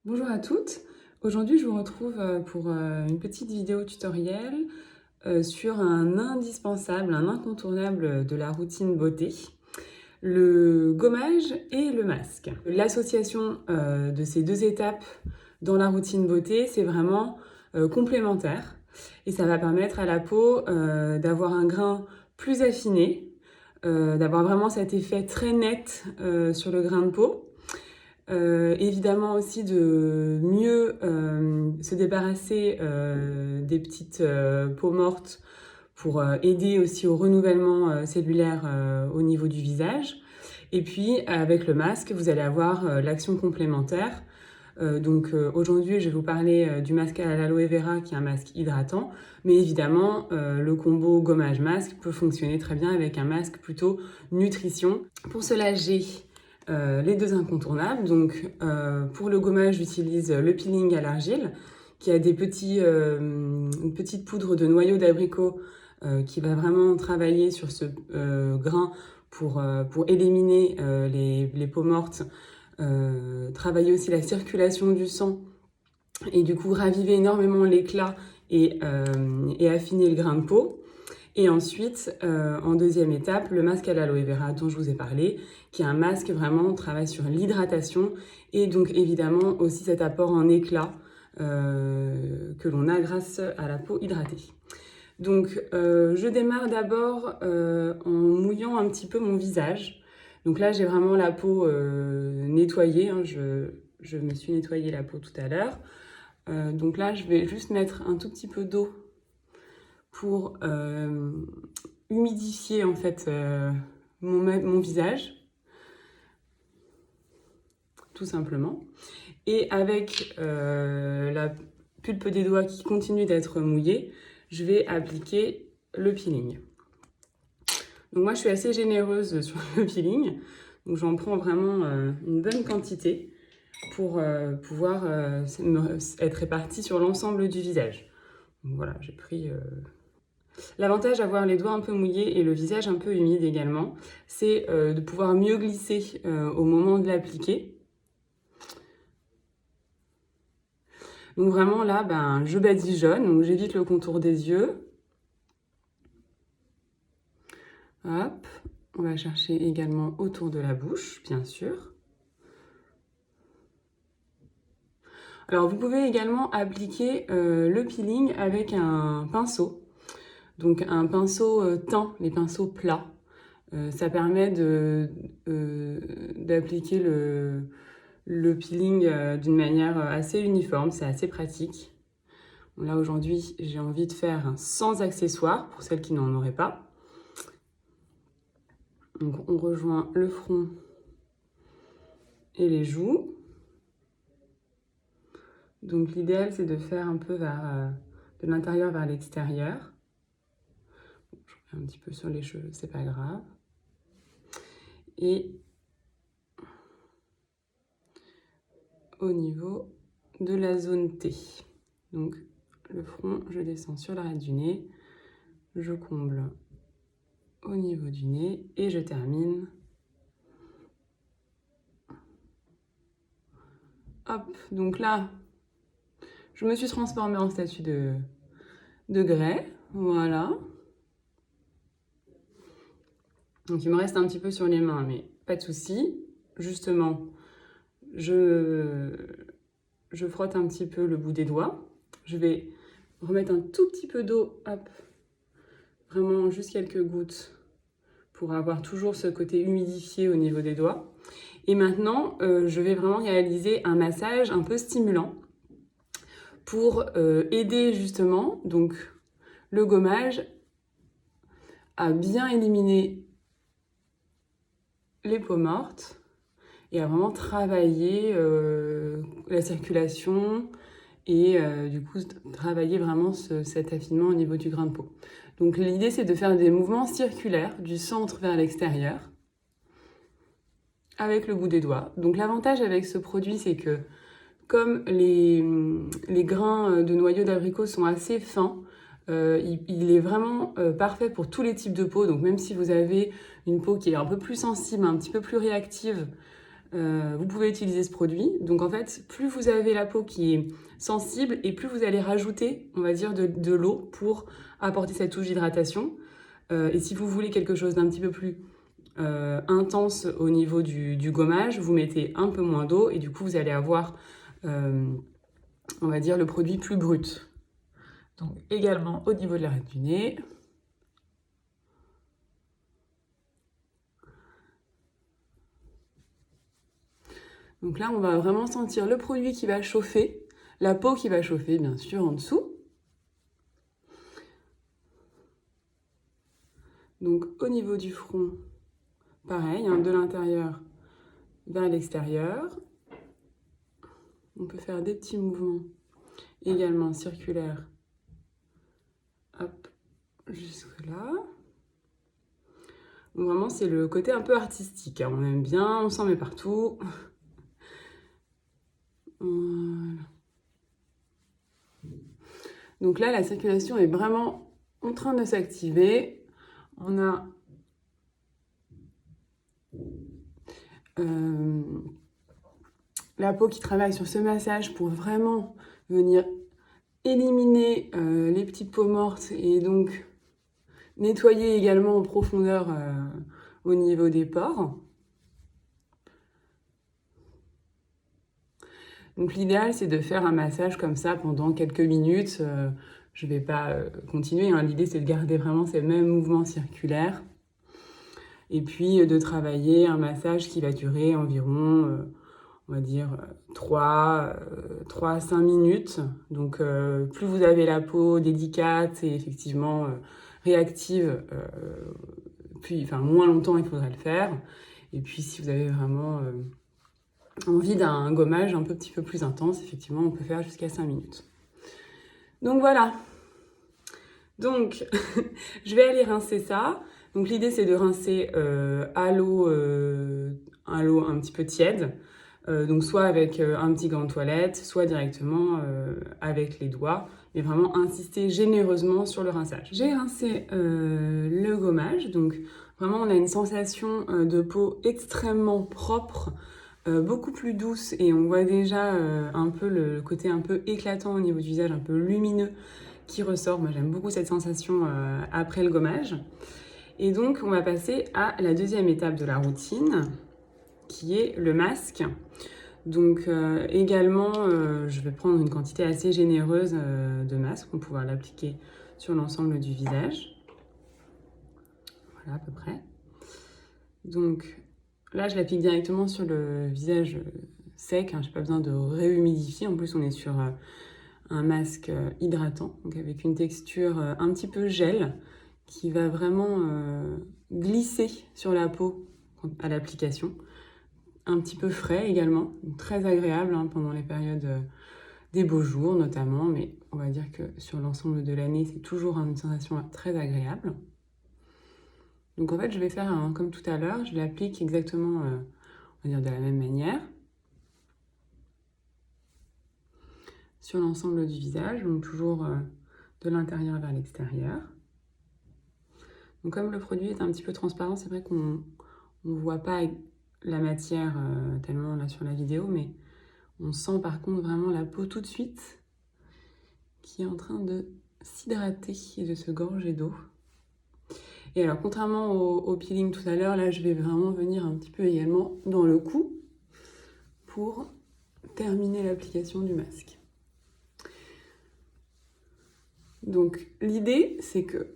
Bonjour à toutes, aujourd'hui je vous retrouve pour une petite vidéo tutoriel sur un indispensable, un incontournable de la routine beauté, le gommage et le masque. L'association de ces deux étapes dans la routine beauté, c'est vraiment complémentaire et ça va permettre à la peau d'avoir un grain plus affiné, d'avoir vraiment cet effet très net sur le grain de peau. Évidemment aussi de mieux se débarrasser des petites peaux mortes pour aider aussi au renouvellement cellulaire au niveau du visage. Et puis avec le masque, vous allez avoir l'action complémentaire. Aujourd'hui, je vais vous parler du masque à l'aloe vera qui est un masque hydratant, mais évidemment, le combo gommage-masque peut fonctionner très bien avec un masque plutôt nutrition. Pour cela, j'ai les deux incontournables. Pour le gommage, j'utilise le peeling à l'argile qui a une petite poudre de noyau d'abricot qui va vraiment travailler sur ce grain pour éliminer les peaux mortes, travailler aussi la circulation du sang et du coup raviver énormément l'éclat et affiner le grain de peau. Et ensuite, en deuxième étape, le masque à l'aloe vera dont je vous ai parlé, qui est un masque vraiment travaille sur l'hydratation et donc évidemment aussi cet apport en éclat que l'on a grâce à la peau hydratée. Je démarre d'abord en mouillant un petit peu mon visage. Donc là, j'ai vraiment la peau nettoyée. Hein, je me suis nettoyé la peau tout à l'heure. Donc là, je vais juste mettre un tout petit peu d'eau pour humidifier en fait mon visage, tout simplement. Et avec la pulpe des doigts qui continue d'être mouillée, je vais appliquer le peeling. Donc moi, je suis assez généreuse sur le peeling, donc j'en prends vraiment une bonne quantité pour pouvoir être répartie sur l'ensemble du visage. Donc voilà, j'ai pris... L'avantage d'avoir les doigts un peu mouillés et le visage un peu humide également, c'est de pouvoir mieux glisser au moment de l'appliquer. Donc vraiment là, je badigeonne, donc j'évite le contour des yeux. Hop, on va chercher également autour de la bouche, bien sûr. Alors vous pouvez également appliquer le peeling avec un pinceau. Donc un pinceau teint, les pinceaux plats. Ça permet d'appliquer le peeling d'une manière assez uniforme, c'est assez pratique. Bon, là aujourd'hui, j'ai envie de faire sans accessoires pour celles qui n'en auraient pas. Donc on rejoint le front et les joues. Donc l'idéal c'est de faire un peu de l'intérieur vers l'extérieur. Je fais un petit peu sur les cheveux, c'est pas grave. Et au niveau de la zone T. Donc le front, je descends sur l'arête du nez, je comble au niveau du nez et je termine. Hop, donc là, je me suis transformée en statue de grès, voilà. Donc il me reste un petit peu sur les mains, mais pas de souci. Justement, je frotte un petit peu le bout des doigts. Je vais remettre un tout petit peu d'eau, hop, vraiment juste quelques gouttes pour avoir toujours ce côté humidifié au niveau des doigts. Et maintenant, je vais vraiment réaliser un massage un peu stimulant pour aider justement donc, le gommage à bien éliminer les peaux mortes et à vraiment travailler la circulation et du coup travailler vraiment cet affinement au niveau du grain de peau. Donc l'idée c'est de faire des mouvements circulaires du centre vers l'extérieur avec le bout des doigts. Donc l'avantage avec ce produit c'est que comme les grains de noyau d'abricot sont assez fins, il est vraiment parfait pour tous les types de peau. Donc même si vous avez une peau qui est un peu plus sensible, un petit peu plus réactive, vous pouvez utiliser ce produit. Donc en fait, plus vous avez la peau qui est sensible et plus vous allez rajouter, on va dire, de l'eau pour apporter cette touche d'hydratation. Et si vous voulez quelque chose d'un petit peu plus intense au niveau du gommage, vous mettez un peu moins d'eau et du coup vous allez avoir, on va dire, le produit plus brut. Donc également au niveau de l'arête du nez. Donc là, on va vraiment sentir le produit qui va chauffer, la peau qui va chauffer, bien sûr, en dessous. Donc au niveau du front, pareil, hein, de l'intérieur vers l'extérieur. On peut faire des petits mouvements également circulaires. Hop, jusque là. Donc vraiment, c'est le côté un peu artistique, hein. On aime bien, on s'en met partout. Voilà. Donc là, la circulation est vraiment en train de s'activer. On a la peau qui travaille sur ce massage pour vraiment venir éliminer les petites peaux mortes et donc nettoyer également en profondeur au niveau des pores. Donc l'idéal, c'est de faire un massage comme ça pendant quelques minutes. Je ne vais pas continuer, hein. L'idée, c'est de garder vraiment ces mêmes mouvements circulaires. Et puis de travailler un massage qui va durer environ, on va dire, 3 à 5 minutes. Donc plus vous avez la peau délicate et effectivement réactive, moins longtemps il faudrait le faire. Et puis si vous avez vraiment envie d'un gommage un petit peu plus intense, effectivement, on peut faire jusqu'à 5 minutes. Donc voilà. Donc, je vais aller rincer ça. Donc l'idée, c'est de rincer à l'eau un petit peu tiède. Donc soit avec un petit gant de toilette, soit directement avec les doigts. Mais vraiment insister généreusement sur le rinçage. J'ai rincé le gommage. Donc vraiment, on a une sensation de peau extrêmement propre. Beaucoup plus douce et on voit déjà un peu le côté un peu éclatant au niveau du visage, un peu lumineux qui ressort. Moi j'aime beaucoup cette sensation après le gommage. Et donc on va passer à la deuxième étape de la routine qui est le masque. Donc également je vais prendre une quantité assez généreuse de masque pour pouvoir l'appliquer sur l'ensemble du visage. Voilà à peu près. Donc là, je l'applique directement sur le visage sec, hein, je n'ai pas besoin de réhumidifier. En plus, on est sur un masque hydratant, donc avec une texture un petit peu gel, qui va vraiment glisser sur la peau à l'application. Un petit peu frais également, très agréable hein, pendant les périodes des beaux jours notamment, mais on va dire que sur l'ensemble de l'année, c'est toujours une sensation très agréable. Donc en fait, je vais faire comme tout à l'heure, je l'applique exactement, on va dire de la même manière, sur l'ensemble du visage, donc toujours de l'intérieur vers l'extérieur. Donc comme le produit est un petit peu transparent, c'est vrai qu'on ne voit pas la matière tellement là sur la vidéo, mais on sent par contre vraiment la peau tout de suite qui est en train de s'hydrater et de se gorger d'eau. Et alors, contrairement au peeling tout à l'heure, là, je vais vraiment venir un petit peu également dans le cou pour terminer l'application du masque. Donc, l'idée, c'est que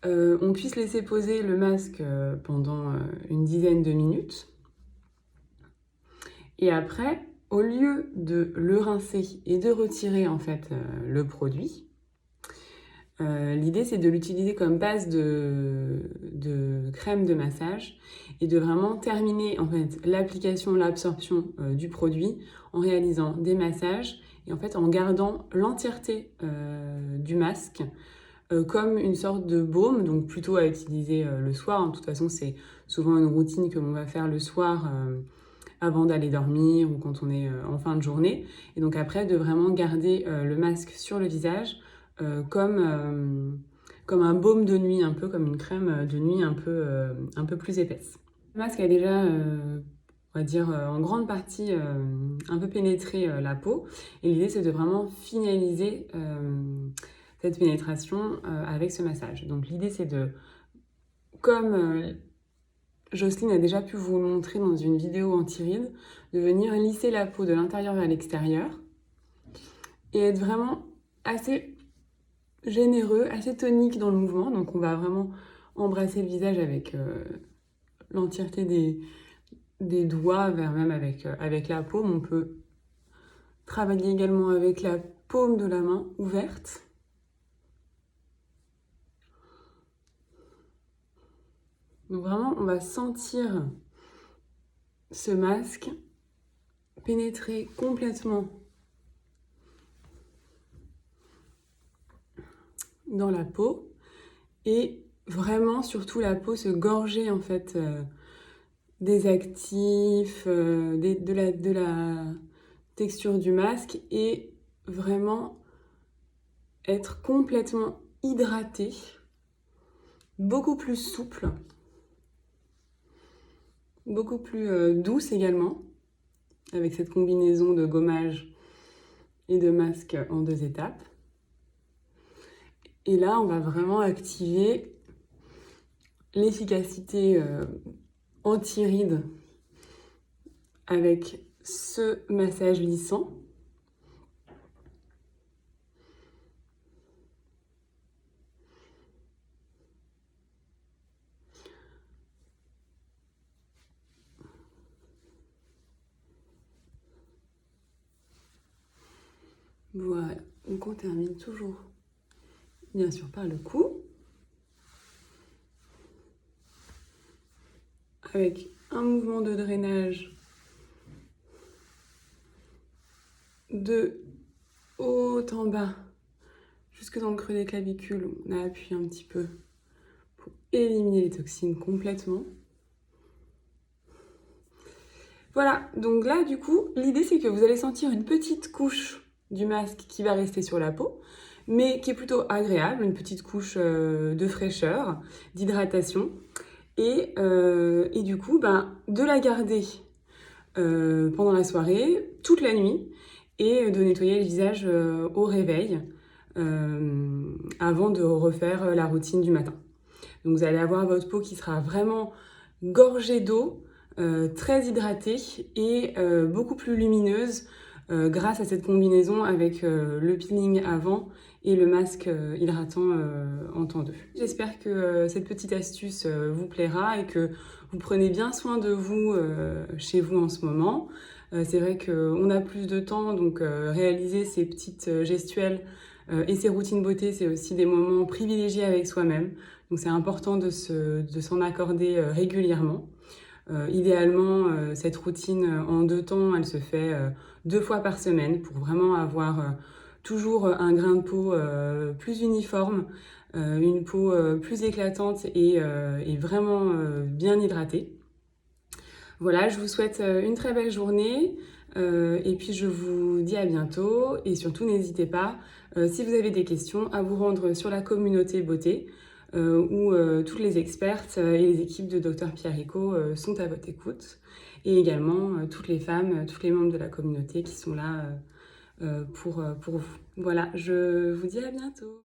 on puisse laisser poser le masque pendant une dizaine de minutes. Et après, au lieu de le rincer et de retirer en fait le produit, l'idée, c'est de l'utiliser comme base de crème de massage et de vraiment terminer en fait l'application, l'absorption du produit en réalisant des massages et en fait en gardant l'entièreté du masque comme une sorte de baume, donc plutôt à utiliser le soir. De toute façon, c'est souvent une routine que l'on va faire le soir avant d'aller dormir ou quand on est en fin de journée. Et donc après, de vraiment garder le masque sur le visage comme un baume de nuit, un peu comme une crème de nuit un peu plus épaisse. Le masque a déjà on va dire en grande partie un peu pénétrer la peau. Et l'idée c'est de vraiment finaliser cette pénétration avec ce massage. Donc l'idée c'est de, comme Jocelyne a déjà pu vous le montrer dans une vidéo anti-rides, de venir lisser la peau de l'intérieur vers l'extérieur et être vraiment assez généreux, assez tonique dans le mouvement. Donc on va vraiment embrasser le visage avec l'entièreté des doigts, vers même avec la paume. On peut travailler également avec la paume de la main ouverte. Donc vraiment, on va sentir ce masque pénétrer complètement dans la peau et vraiment, surtout la peau, se gorger en fait des actifs, de la texture du masque et vraiment être complètement hydraté, beaucoup plus souple, beaucoup plus douce également, avec cette combinaison de gommage et de masque en 2 étapes. Et là, on va vraiment activer l'efficacité anti-rides avec ce massage lissant. Voilà, donc on termine toujours, bien sûr, par le cou, avec un mouvement de drainage de haut en bas, jusque dans le creux des clavicules. On a appuyé un petit peu pour éliminer les toxines complètement. Voilà, donc là, du coup, l'idée, c'est que vous allez sentir une petite couche du masque qui va rester sur la peau, mais qui est plutôt agréable, une petite couche de fraîcheur, d'hydratation. Et du coup, de la garder pendant la soirée, toute la nuit, et de nettoyer le visage au réveil avant de refaire la routine du matin. Donc vous allez avoir votre peau qui sera vraiment gorgée d'eau, très hydratée et beaucoup plus lumineuse grâce à cette combinaison avec le peeling avant et le masque hydratant en temps 2. J'espère que cette petite astuce vous plaira et que vous prenez bien soin de vous chez vous en ce moment. C'est vrai qu'on a plus de temps, donc réaliser ces petites gestuelles et ces routines beauté, c'est aussi des moments privilégiés avec soi-même. Donc c'est important de s'en accorder régulièrement. Idéalement, cette routine en 2 temps, elle se fait 2 fois par semaine pour vraiment avoir toujours un grain de peau plus uniforme, une peau plus éclatante et vraiment bien hydratée. Voilà, je vous souhaite une très belle journée et puis je vous dis à bientôt et surtout n'hésitez pas, si vous avez des questions, à vous rendre sur la communauté beauté où toutes les expertes et les équipes de Dr Pierrico sont à votre écoute et également toutes les femmes, tous les membres de la communauté qui sont là pour vous. Voilà, je vous dis à bientôt.